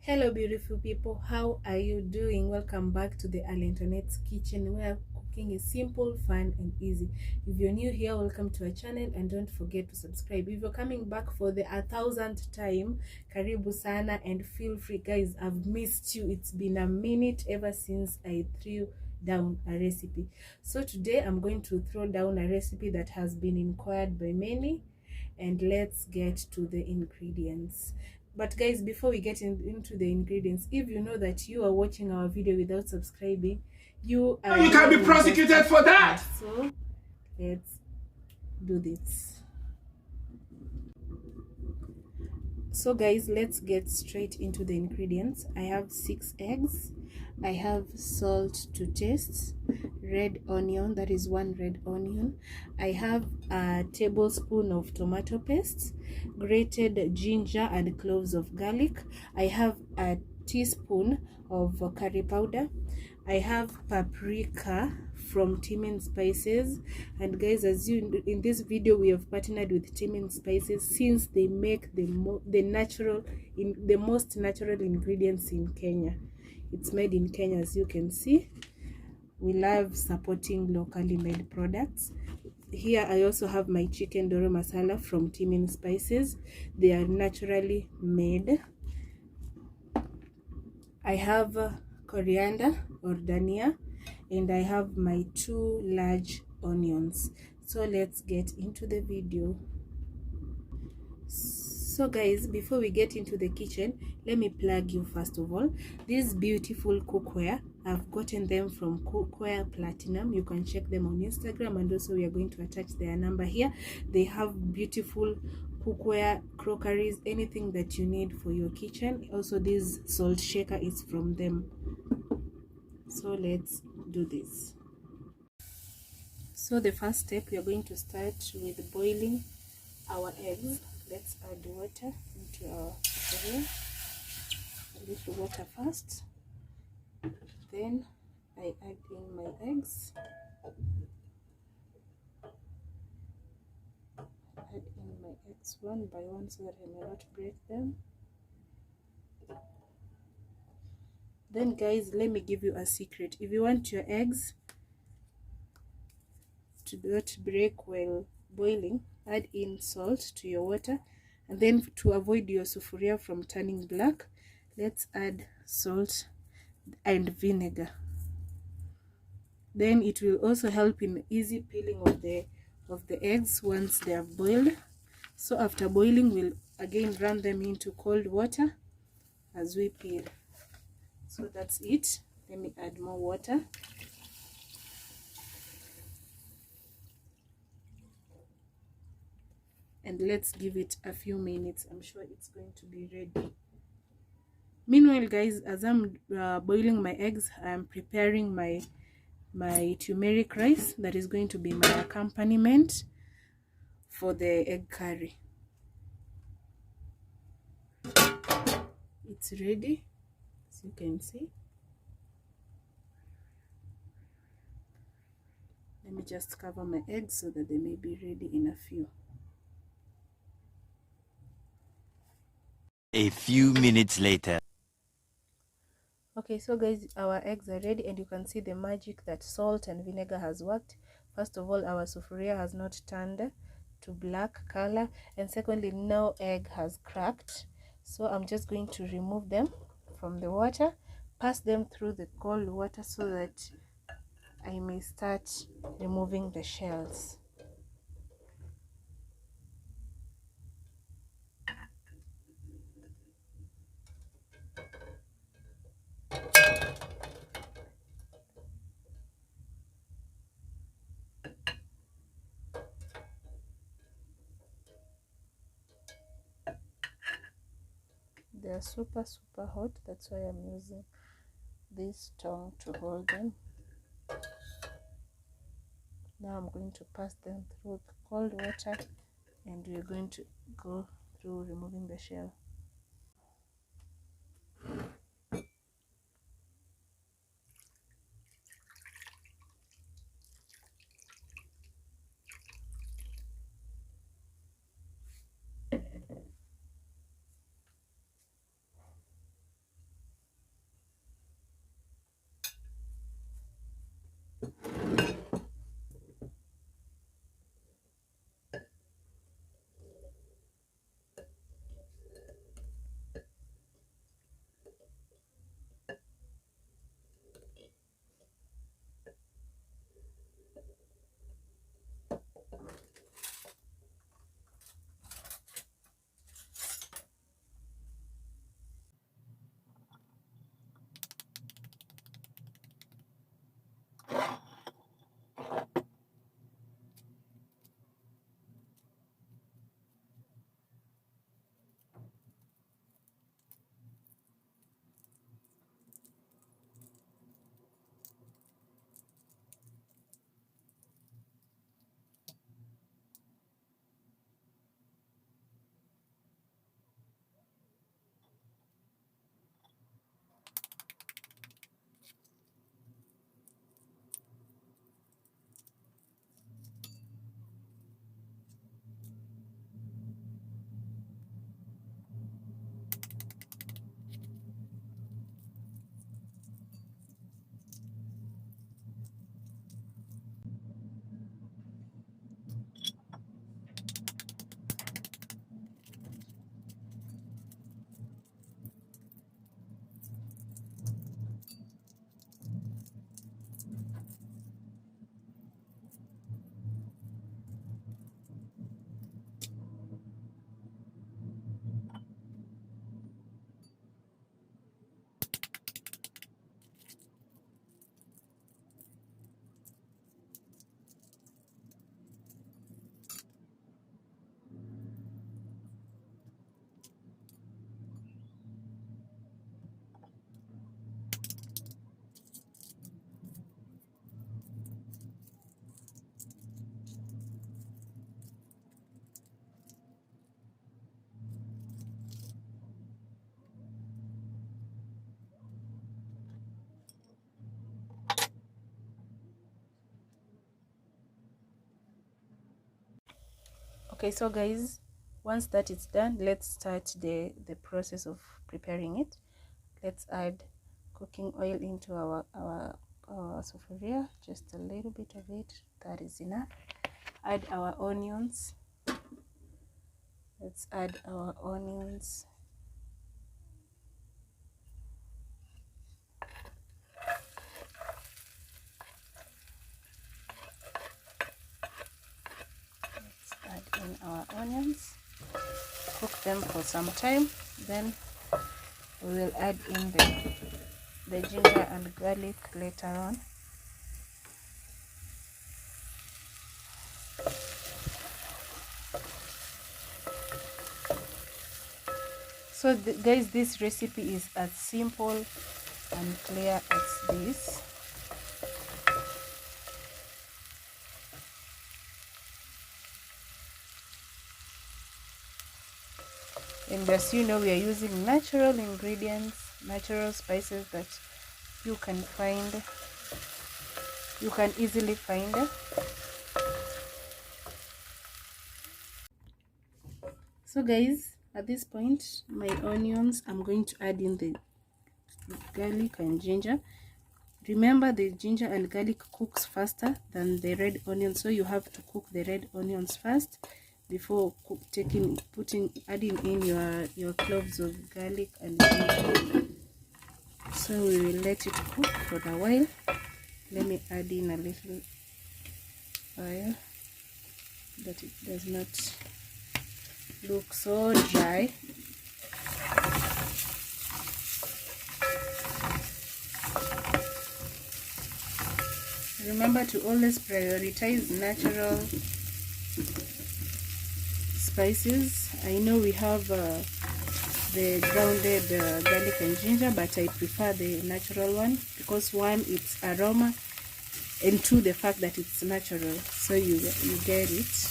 Hello beautiful people, how are you doing? Welcome back to the Alentonette's kitchen, where cooking is simple, fun and easy. If you're new here, welcome to our channel and don't forget to subscribe. If you're coming back for the 1000th time, karibu sana and feel free. Guys, I've missed you. It's been a minute ever since I threw down a recipe. So today I'm going to throw down a recipe that has been inquired by many, and let's get to the ingredients. But guys, before we get into the ingredients, if you know that you are watching our video without subscribing, you can be prosecuted for that. So let's do this. So guys, let's get straight into the ingredients. I have 6 eggs, I have salt to taste, red onion, that is 1 red onion, I have a tablespoon of tomato paste, grated ginger and cloves of garlic, I have a teaspoon of curry powder, I have paprika from Timin Spices. And guys, as you in this video, we have partnered with Timin Spices since they make the most natural ingredients in Kenya. It's made in Kenya, as you can see. We love supporting locally made products. Here I also have my chicken doro masala from Timin Spices. They are naturally made. I have coriander or dhania, and I have my 2 large onions. So let's get into the video. So guys, before we get into the kitchen, let me plug you first of all. These beautiful cookware, I've gotten them from Cookware Platinum. You can check them on Instagram, and also we are going to attach their number here. They have beautiful cookware, crockeries, anything that you need for your kitchen. Also, this salt shaker is from them. So let's do this. So the first step, we are going to start with boiling our eggs. Let's add water into our bowl. A little water first, then I add in my eggs. Add in my eggs one by one so that I may not break them. Then guys, let me give you a secret. If you want your eggs to not break while boiling, add in salt to your water, and then to avoid your sufuria from turning black, let's add salt and vinegar. Then it will also help in easy peeling of the eggs once they have boiled. So after boiling, we'll again run them into cold water as we peel. So that's it. Let me add more water. And let's give it a few minutes. I'm sure it's going to be ready. Meanwhile guys, as I'm boiling my eggs, I'm preparing my turmeric rice that is going to be my accompaniment for the egg curry. It's ready, as you can see. Let me just cover my eggs so that they may be ready in a few. A few minutes later. Okay, so guys, our eggs are ready, and you can see the magic that salt and vinegar has worked. First of all, our sufuria has not turned to black color, and secondly, no egg has cracked. So I'm just going to remove them from the water, pass them through the cold water so that I may start removing the shells. They are super hot, that's why I'm using this tongue to hold them. Now I'm going to pass them through the cold water, and we're going to go through removing the shell. Okay, so guys, once that is done, let's start the process of preparing it. Let's add cooking oil into our sufuria, just a little bit of it, that is enough. Add our onions. Let's add our onions. Add in our onions, cook them for some time, then we will add in the ginger and garlic later on. So guys, this recipe is as simple and clear as this. And as you know, we are using natural ingredients, natural spices that you can easily find. So guys, at this point, my onions, I'm going to add in the garlic and ginger. Remember, the ginger and garlic cooks faster than the red onion, so you have to cook the red onions first before adding in your cloves of garlic and ginger. So we will let it cook for a while. Let me add in a little oil that it does not look so dry. Remember to always prioritize natural spices. I know we have the grounded garlic and ginger, but I prefer the natural one because one, it's aroma, and two, the fact that it's natural, so you get it.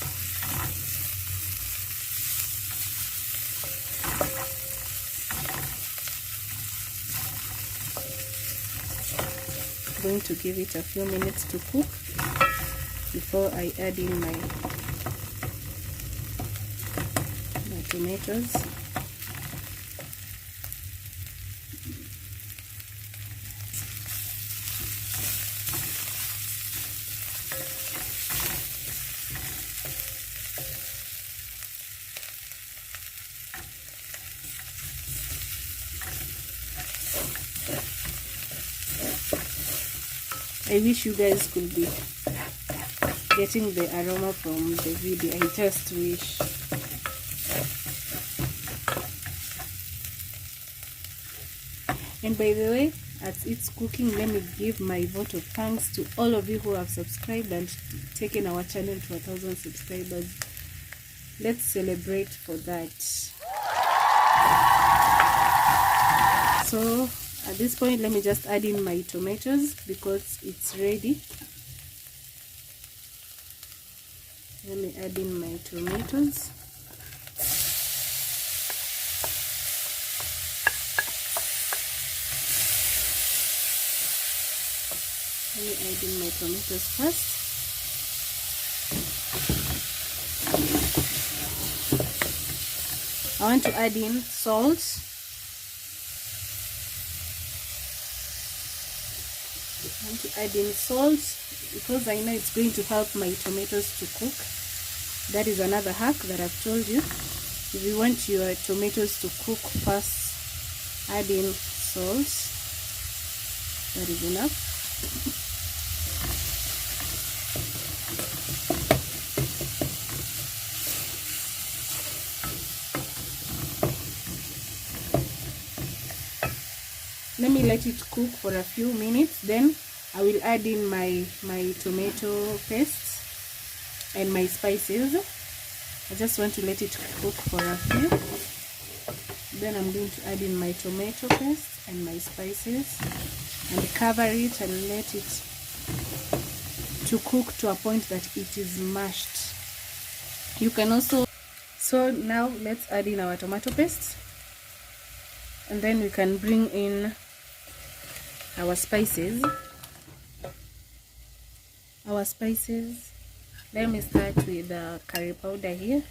Going to give it a few minutes to cook before I add in my tomatoes. I wish you guys could be getting the aroma from the video. I just wish. And by the way, as it's cooking, let me give my vote of thanks to all of you who have subscribed and taken our channel to 1,000 subscribers. Let's celebrate for that. So at this point, let me just add in my tomatoes because it's ready. Let me add in my tomatoes. Let me add in my tomatoes first. I want to add in salt. I want to add in salt because I know it's going to help my tomatoes to cook. That is another hack that I've told you. If you want your tomatoes to cook fast, add in salt. That is enough. Let me let it cook for a few minutes, then I will add in my tomato paste and my spices. I just want to let it cook for a few. Then I'm going to add in my tomato paste and my spices and cover it and let it to cook to a point that it is mashed. You can also, so now let's add in our tomato paste, and then we can bring in our spices. Let me start with the curry powder here.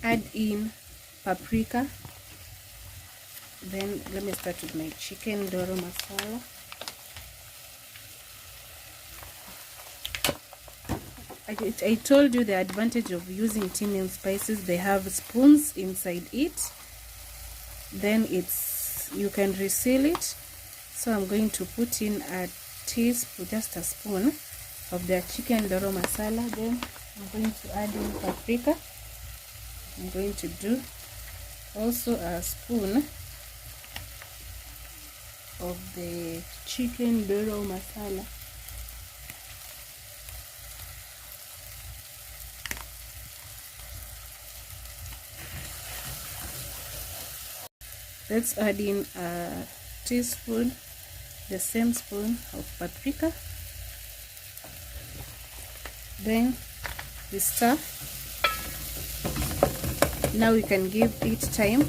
Add in paprika. Then let me start with my chicken doro masala. I told you the advantage of using Timian spices. They have spoons inside it. Then you can reseal it. So I'm going to put in a teaspoon, just a spoon of the chicken doro masala. Then I'm going to add in paprika. I'm going to do also a spoon of the chicken doro masala. Let's add in a teaspoon, the same spoon of paprika. Then we stir. Now we can give it time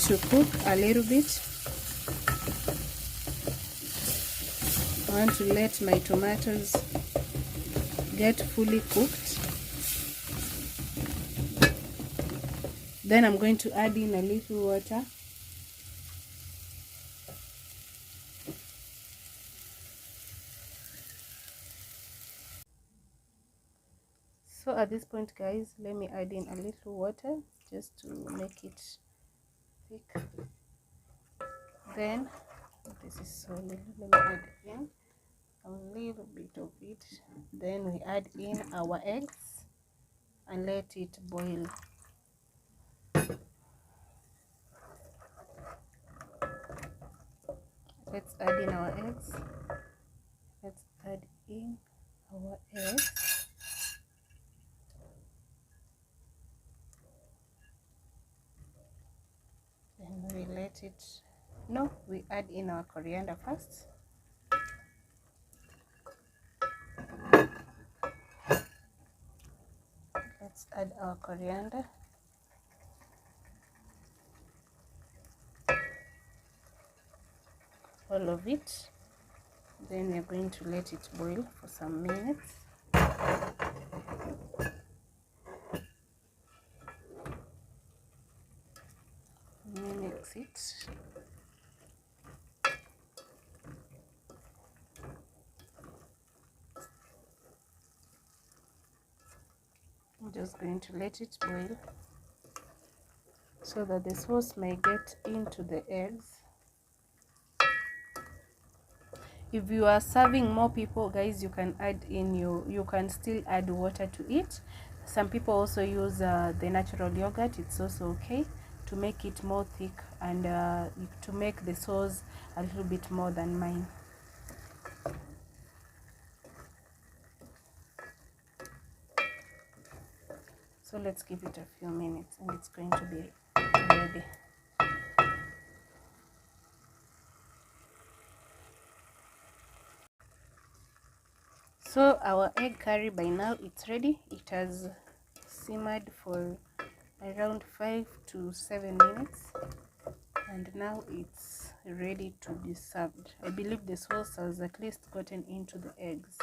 to cook a little bit. I want to let my tomatoes get fully cooked. Then I'm going to add in a little water. So at this point, guys, let me add in a little water just to make it thick. Then this is so little, let me add in a little bit of it. Then we add in our eggs and let it boil. Let's add in our eggs. Let's add in our eggs. Then we let it, no, we add in our coriander first. Let's add our coriander. All of it. Then we're going to let it boil for some minutes. Mix it. I'm just going to let it boil so that the sauce may get into the eggs. If you are serving more people, guys, you can add in you can still add water to it. Some people also use the natural yogurt. It's also okay to make it more thick and to make the sauce a little bit more than mine. So let's give it a few minutes and it's going to be ready. So our egg curry by now it's ready. It has simmered for around 5 to 7 minutes and now it's ready to be served. I believe the sauce has at least gotten into the eggs.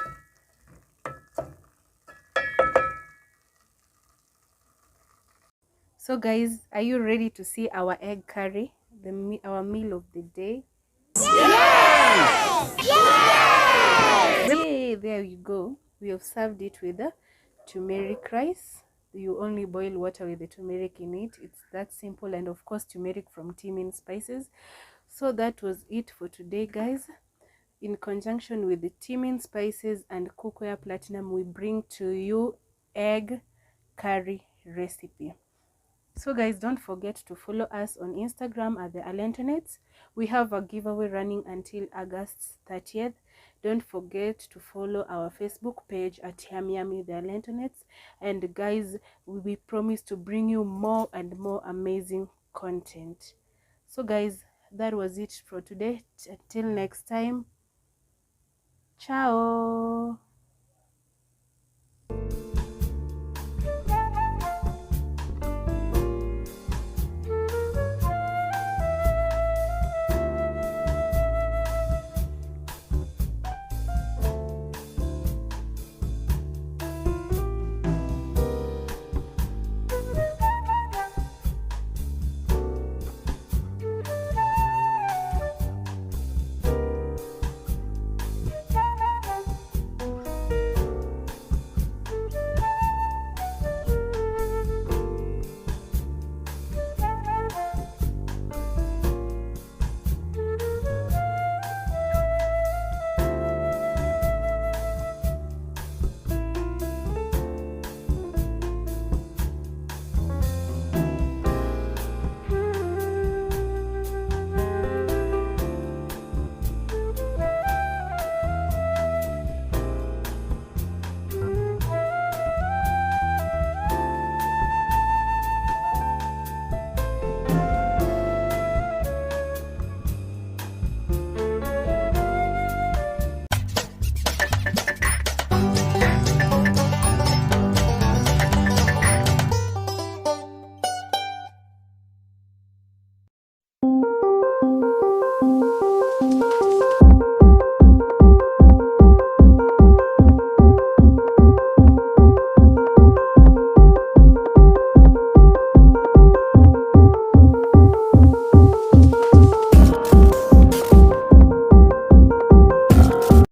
So guys, are you ready to see our egg curry, our meal of the day? Yes! Yes! Yay! There you go. We have served it with a turmeric rice. You only boil water with the turmeric in it. It's that simple, and of course turmeric from Timian spices. So that was it for today, guys. In conjunction with the Timian spices and Cookware Platinum, we bring to you egg curry recipe. So guys, don't forget to follow us on Instagram at the Alentonates. We have a giveaway running until August 30th. Don't forget to follow our Facebook page at Yummy Yummy the Alentonates. And guys, we promise to bring you more and more amazing content. So guys, that was it for today. Until next time, ciao.